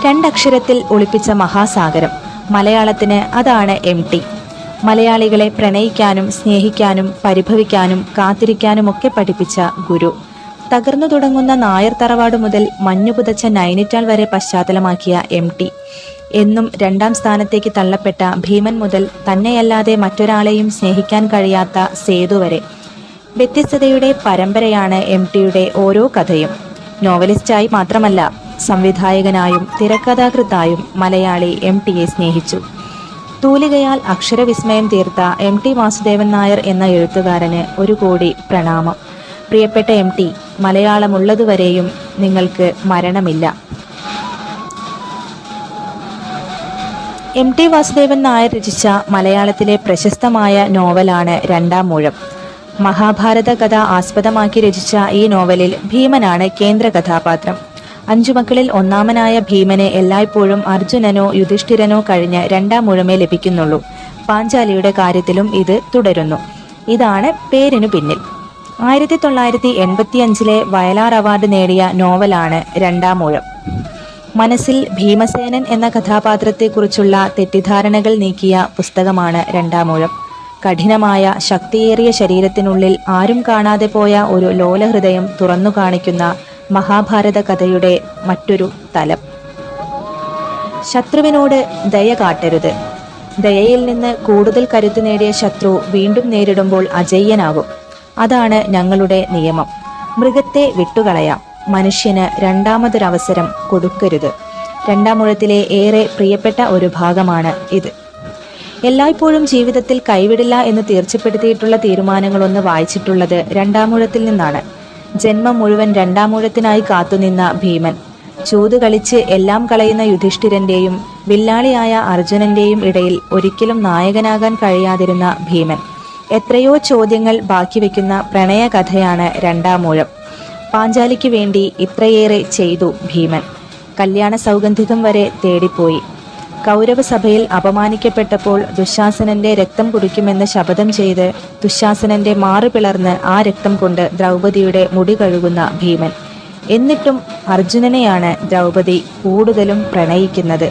രണ്ടക്ഷരത്തിൽ ഒളിപ്പിച്ച മഹാസാഗരം. മലയാളത്തിന് അതാണ് MT. മലയാളികളെ പ്രണയിക്കാനും സ്നേഹിക്കാനും പരിഭവിക്കാനും കാത്തിരിക്കാനുമൊക്കെ പഠിപ്പിച്ച ഗുരു. തകർന്നു തുടങ്ങുന്ന നായർ തറവാട് മുതൽ മഞ്ഞുപുതച്ച നൈനിറ്റാൾ വരെ പശ്ചാത്തലമാക്കിയ MT. എന്നും രണ്ടാം സ്ഥാനത്തേക്ക് തള്ളപ്പെട്ട ഭീമൻ മുതൽ തന്നെയല്ലാതെ മറ്റൊരാളെയും സ്നേഹിക്കാൻ കഴിയാത്ത സേതു വരെ വ്യത്യസ്തതയുടെ പരമ്പരയാണ് MTയുടെ ഓരോ കഥയും. നോവലിസ്റ്റായി മാത്രമല്ല, സംവിധായകനായും തിരക്കഥാകൃത്തായും മലയാളി MTയെ സ്നേഹിച്ചു. തൂലികയാൽ അക്ഷരവിസ്മയം തീർത്ത MT വാസുദേവൻ നായർ എന്ന എഴുത്തുകാരന് 1 കോടി പ്രണാമം. പ്രിയപ്പെട്ട MT, മലയാളമുള്ളതുവരെയും നിങ്ങൾക്ക് മരണമില്ല. MT വാസുദേവൻ നായർ രചിച്ച മലയാളത്തിലെ പ്രശസ്തമായ നോവലാണ് രണ്ടാം മൂഴം. മഹാഭാരത കഥ ആസ്പദമാക്കി രചിച്ച ഈ നോവലിൽ ഭീമനാണ് കേന്ദ്ര കഥാപാത്രം. 5 മക്കളിൽ ഒന്നാമനായ ഭീമനെ എല്ലായ്പ്പോഴും അർജുനനോ യുധിഷ്ഠിരനോ കഴിഞ്ഞ് രണ്ടാം മൂഴമേ ലഭിക്കുന്നുള്ളൂ. പാഞ്ചാലിയുടെ കാര്യത്തിലും ഇത് തുടരുന്നു. ഇതാണ് പേരിനു പിന്നിൽ. 1985 വയലാർ അവാർഡ് നേടിയ നോവലാണ് രണ്ടാം മൂഴം. മനസ്സിൽ ഭീമസേനൻ എന്ന കഥാപാത്രത്തെക്കുറിച്ചുള്ള തെറ്റിദ്ധാരണകൾ നീക്കിയ പുസ്തകമാണ് രണ്ടാം മൂഴം. കഠിനമായ ശക്തിയേറിയ ശരീരത്തിനുള്ളിൽ ആരും കാണാതെ പോയ ഒരു ലോലഹൃദയം തുറന്നു കാണിക്കുന്ന മഹാഭാരത കഥയുടെ മറ്റൊരു തലം. ശത്രുവിനോട് ദയ കാട്ടരുത്. ദയയിൽ നിന്ന് കൂടുതൽ കരുത്തു നേടിയ ശത്രു വീണ്ടും നേരിടുമ്പോൾ അജയ്യനാകും. അതാണ് ഞങ്ങളുടെ നിയമം. മൃഗത്തെ വിട്ടുകളയാം, മനുഷ്യന് രണ്ടാമതൊരവസരം കൊടുക്കരുത്. രണ്ടാം മൂഴത്തിലെ ഏറെ പ്രിയപ്പെട്ട ഒരു ഭാഗമാണ് ഇത്. എല്ലായ്പ്പോഴും ജീവിതത്തിൽ കൈവിടില്ല എന്ന് തീർച്ചപ്പെടുത്തിയിട്ടുള്ള തീരുമാനങ്ങളൊന്ന് വായിച്ചിട്ടുള്ളത് രണ്ടാം മൂഴത്തിൽ നിന്നാണ്. ജന്മം മുഴുവൻ രണ്ടാം മൂഴത്തിനായി കാത്തുനിന്ന ഭീമൻ, ചൂത് കളിച്ച് എല്ലാം കളയുന്ന യുധിഷ്ഠിരന്റെയും വില്ലാളിയായ അർജുനന്റെയും ഇടയിൽ ഒരിക്കലും നായകനാകാൻ കഴിയാതിരുന്ന ഭീമൻ, എത്രയോ ചോദ്യങ്ങൾ ബാക്കി വയ്ക്കുന്ന പ്രണയകഥയാണ് രണ്ടാം മൂഴം. പാഞ്ചാലിക്ക് വേണ്ടി ഇത്രയേറെ ചെയ്തു ഭീമൻ. കല്യാണ സൗഗന്ധികം വരെ തേടിപ്പോയി. കൗരവസഭയിൽ അപമാനിക്കപ്പെട്ടപ്പോൾ ദുശാസനന്റെ രക്തം കുടിക്കുമെന്ന് ശപഥം ചെയ്ത് ദുശാസനന്റെ മാറു പിളർന്ന് ആ രക്തം കൊണ്ട് ദ്രൗപദിയുടെ മുടി കഴുകുന്ന ഭീമൻ. എന്നിട്ടും അർജുനനെയാണ് ദ്രൗപദി കൂടുതലും പ്രണയിക്കുന്നത്.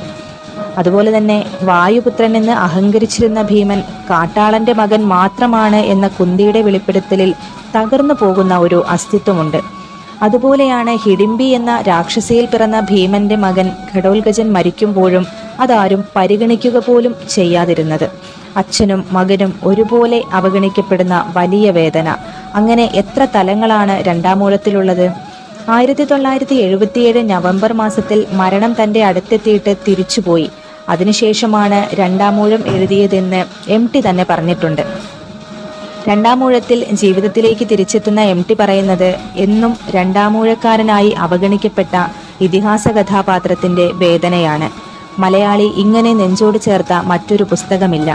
അതുപോലെ തന്നെ വായുപുത്രൻ എന്ന് അഹങ്കരിച്ചിരുന്ന ഭീമൻ കാട്ടാളന്റെ മകൻ മാത്രമാണ് എന്ന കുന്തിയുടെ വെളിപ്പെടുത്തലിൽ തകർന്നു പോകുന്ന ഒരു അസ്തിത്വമുണ്ട്. അതുപോലെയാണ് ഹിഡിംബി എന്ന രാക്ഷസിയിൽ പിറന്ന ഭീമന്റെ മകൻ ഘടോൽഗജൻ മരിക്കുമ്പോഴും അതാരും പരിഗണിക്കുക പോലും ചെയ്യാതിരുന്നത്. അച്ഛനും മകനും ഒരുപോലെ അവഗണിക്കപ്പെടുന്ന വലിയ വേദന. അങ്ങനെ എത്ര തലങ്ങളാണ് രണ്ടാം മൂഴത്തിലുള്ളത്. 1977 നവംബർ മാസത്തിൽ മരണം തന്റെ അടുത്തെത്തിയിട്ട് തിരിച്ചുപോയി. അതിനുശേഷമാണ് രണ്ടാം മൂഴം എഴുതിയതെന്ന് MT തന്നെ പറഞ്ഞിട്ടുണ്ട്. രണ്ടാം മൂഴത്തിൽ ജീവിതത്തിലേക്ക് തിരിച്ചെത്തുന്ന MT പറയുന്നത്, എന്നും രണ്ടാം മൂഴക്കാരനായി അവഗണിക്കപ്പെട്ട ഇതിഹാസ കഥാപാത്രത്തിന്റെ വേദനയാണ്. മലയാളി ഇങ്ങനെ നെഞ്ചോട് ചേർത്ത മറ്റൊരു പുസ്തകമില്ല.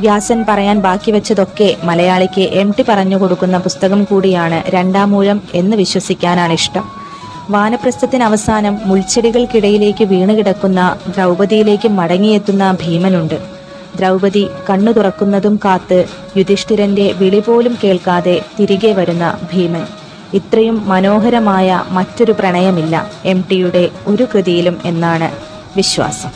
വ്യാസൻ പറയാൻ ബാക്കി വെച്ചതൊക്കെ മലയാളിക്ക് MT പറഞ്ഞു കൊടുക്കുന്ന പുസ്തകം കൂടിയാണ് രണ്ടാം മൂഴം എന്ന് വിശ്വസിക്കാനാണ് ഇഷ്ടം. വാനപ്രസ്ഥത്തിന് അവസാനം മുൾച്ചെടികൾക്കിടയിലേക്ക് വീണുകിടക്കുന്ന ദ്രൗപദിയിലേക്ക് മടങ്ങിയെത്തുന്ന ഭീമനുണ്ട്. ദ്രൗപദി കണ്ണു തുറക്കുന്നതും കാത്ത് യുധിഷ്ഠിരന്റെ വിളി പോലും കേൾക്കാതെ തിരികെ വരുന്ന ഭീമൻ. ഇത്രയും മനോഹരമായ മറ്റൊരു പ്രണയമില്ല MTയുടെ ഒരു കൃതിയിലും എന്നാണ് വിശ്വാസം.